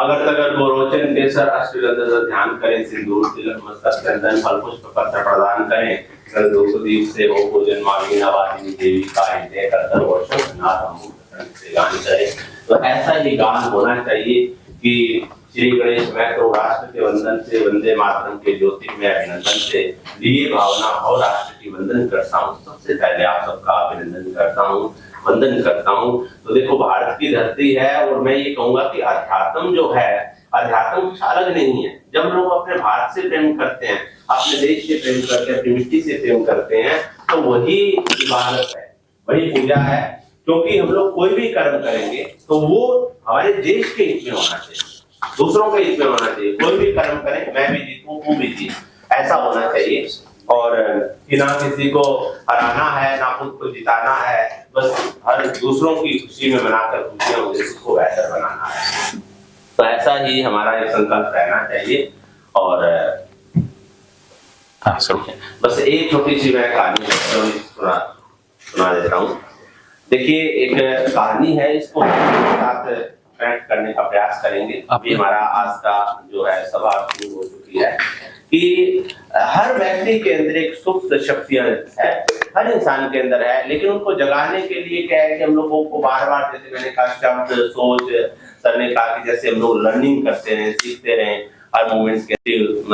अगर तगर गोरोचन केसर अष्टगंध ध्यान करें, सिंदूर तिलक मस्तक चंदन फल पुष्प पत्र प्रदान करें, दीप से हो भोजन मांगी नवादिनी देवी का हृदय करतर वर्षो नाथ से गान करें। तो ऐसा ही गान होना चाहिए कि श्री गणेश मैं तो राष्ट्र के वंदन से, वंदे मातरम के ज्योति में अभिनंदन से लिए भावना और राष्ट्र की वंदन करता हूँ। सबसे पहले आप सबका अभिनंदन करता हूँ, वंदन करता हूँ। तो देखो भारत की धरती है और मैं ये कहूंगा कि अध्यात्म जो है, अध्यात्म कुछ अलग नहीं है। जब लोग अपने भारत से प्रेम करते हैं, अपने देश से प्रेम करते हैं, अपनी मिट्टी से प्रेम करते हैं, तो वही इबादत है, वही पूजा है। क्योंकि हम लोग कोई भी कर्म करेंगे तो वो हमारे देश के हित में होना चाहिए, दूसरों के हित में होना चाहिए। कोई भी कर्म करें, मैं भी जीतूं तू भी जीत, ऐसा होना चाहिए। और कि ना किसी को हराना है ना खुद को जिताना है, बस हर दूसरों की खुशी में मनाकर खुशियां मुझे उसको बेहतर बनाना है। तो ऐसा ही हमारा एक संकल्प रहना चाहिए। और बस एक छोटी सी मैं कहानी सुना देता हूँ। देखिए एक कहानी है, इसको साथ कनेक्ट करने का प्रयास करेंगे। अभी हमारा आज का जो है सभा शुरू हो चुकी है कि हर व्यक्ति के अंदर एक सुप्त शक्तियां है, हर इंसान के अंदर है, लेकिन उनको जगाने के लिए क्या है कि हम लोगों को बार बार, जैसे मैंने कहा, शब्द सोच सर ने कहा कि जैसे हम लोग लर्निंग करते रहे, सीखते रहे, हर मोमेंट्स के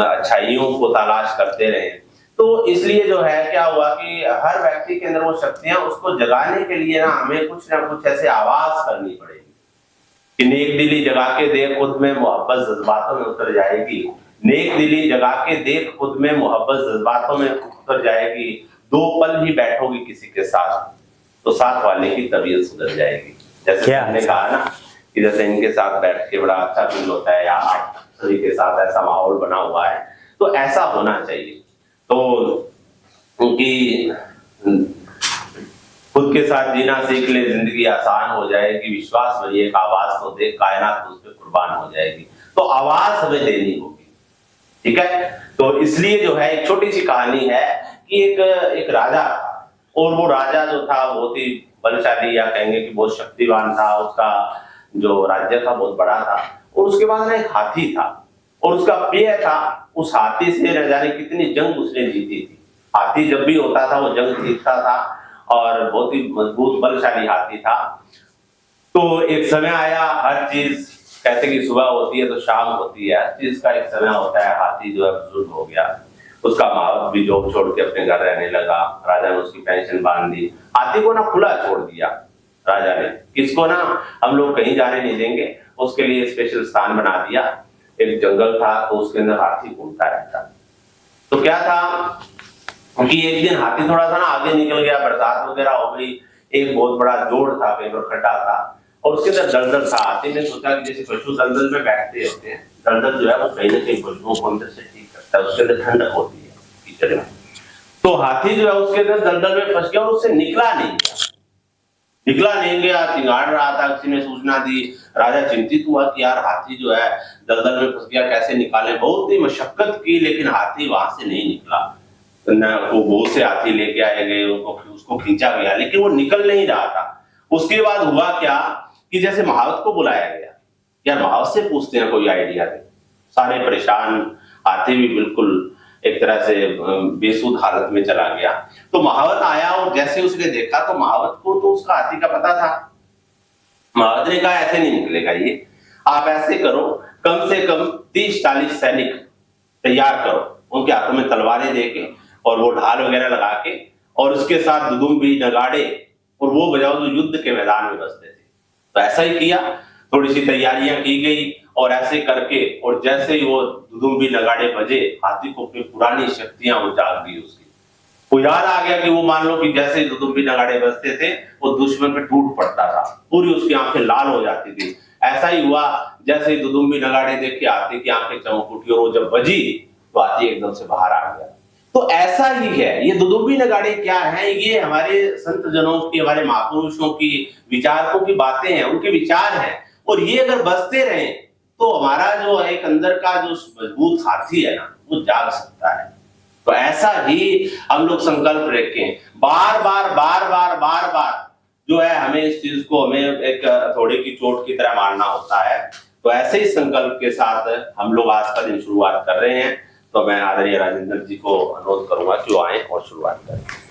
अच्छाइयों को तलाश करते रहे। तो इसलिए जो है क्या हुआ कि हर व्यक्ति के अंदर वो शक्तियां, उसको जगाने के लिए ना हमें कुछ ना कुछ ऐसे आवाज करनी पड़ेगी कि नेक दिली जगा के देख खुद में मोहब्बत जज्बातों में उतर जाएगी, नेक दिली जगा के देख खुद में मोहब्बत जज्बातों में उतर जाएगी, दो पल ही बैठोगी किसी के साथ तो साथ वाले की तबीयत सुधर जाएगी। जैसे हमने कहा ना कि जैसे इनके साथ बैठ के बड़ा अच्छा फील होता है, या आप सभी के साथ ऐसा माहौल बना हुआ है, तो ऐसा होना चाहिए। तो उनकी खुद के साथ जीना सीख ले, जिंदगी आसान हो जाएगी, विश्वास में एक आवाज तो देख, कायनात उस पर कुर्बान हो जाएगी। तो आवाज हमें देनी होगी, ठीक है। तो इसलिए जो है एक छोटी सी कहानी है कि एक राजा था, और वो राजा जो था बहुत ही बलशाली, या कहेंगे कि बहुत शक्तिवान था। उसका जो राज्य था बहुत बड़ा था, और उसके बाद ना एक हाथी था, और उसका प्रिय था। उस हाथी से न जाने कितनी जंग उसने जीती थी। हाथी जब भी होता था वो जंग जीतता था, और बहुत ही मजबूत बलशाली हाथी था। तो एक समय आया, हर चीज कहते कि सुबह होती है तो शाम होती है, हर चीज का एक समय होता है। हाथी जो है बुजुर्ग हो गया, उसका माँ भी जॉब छोड़ के अपने घर रहने लगा। राजा ने उसकी पेंशन बांध दी, हाथी को ना खुला छोड़ दिया राजा ने। किसको ना, हम लोग कहीं जाने नहीं देंगे, उसके लिए स्पेशल स्थान बना दिया। एक जंगल था तो उसके अंदर हाथी घूमता रहता। तो क्या था कि एक दिन हाथी थोड़ा सा ना आगे निकल गया, बरसात वगैरह हो गई, एक बहुत बड़ा जोड़ था, कहीं पर खड्डा था, और उसके अंदर दलदल था। हाथी ने सोचा कि जैसे पशु दलदल में बैठते होते हैं, दलदल जो है वो कहीं ना कहीं पशुओं को अंदर से ठीक करता है, उसके अंदर ठंडक होती है कीचड़ में। तो हाथी जो है उसके अंदर दलदल में फंस गया और उससे निकला नहीं गया, चिंगाड़ रहा था। किसी ने सूचना दी, राजा चिंतित हुआ कि यार हाथी जो है दलदल में फंस गया, कैसे निकाले। बहुत ही मशक्कत की, लेकिन हाथी वहां से नहीं निकला। वो बहुत से हाथी लेके आए गए, उसको खींचा गया, लेकिन वो निकल नहीं रहा था। उसके बाद हुआ क्या कि जैसे महावत को बुलाया गया, यार महावत से पूछते हैं कोई आइडिया दे। सारे परेशान, हाथी भी बिल्कुल एक तरह से बेसुध हालत में चला गया। तो महावत आया, और जैसे उसने देखा तो महावत को तो उसका हाथी का पता था। महावत ने कहा ऐसे नहीं निकलेगा ये, आप ऐसे करो, कम से कम 30-40 सैनिक तैयार करो, उनके हाथों में तलवारें देके और वो ढाल वगैरह लगा के, और उसके साथ दुदुम्बी नगाड़े और वो बजाओ जो युद्ध के मैदान में बजते थे। तो ऐसा ही किया, थोड़ी सी तैयारियां की गई, और ऐसे करके, और जैसे ही वो दुदुम्बी नगाड़े बजे, हाथी को अपनी पुरानी शक्तियां उजाग गई। उसकी वो याद आ गया कि वो मान लो कि जैसे ही दुदुम्बी नगाड़े बजते थे वो दुश्मन पे टूट पड़ता था, पूरी उसकी आंखें लाल हो जाती थी। ऐसा ही हुआ, जैसे ही दुदुम्बी नगाड़े देख के हाथी की आंखें चमक उठी, और वो जब बजी तो हाथी एकदम से बाहर आ गया। तो ऐसा ही है, ये दुदुम्बी नगाड़े क्या है, ये हमारे संत जनों की, हमारे महापुरुषों की, विचारकों की बातें हैं, उनके विचार हैं। और ये अगर बजते रहे तो हमारा जो एक अंदर का जो मजबूत हाथी है ना, वो जाग सकता है। तो ऐसा ही हम लोग संकल्प रखें, बार बार जो है हमें इस चीज को, हमें एक थोड़े की चोट की तरह मारना होता है। तो ऐसे ही संकल्प के साथ हम लोग आज का दिन शुरुआत कर रहे हैं। तो मैं आदरणीय राजेंद्र जी को अनुरोध करूंगा कि वो आए और शुरुआत करें।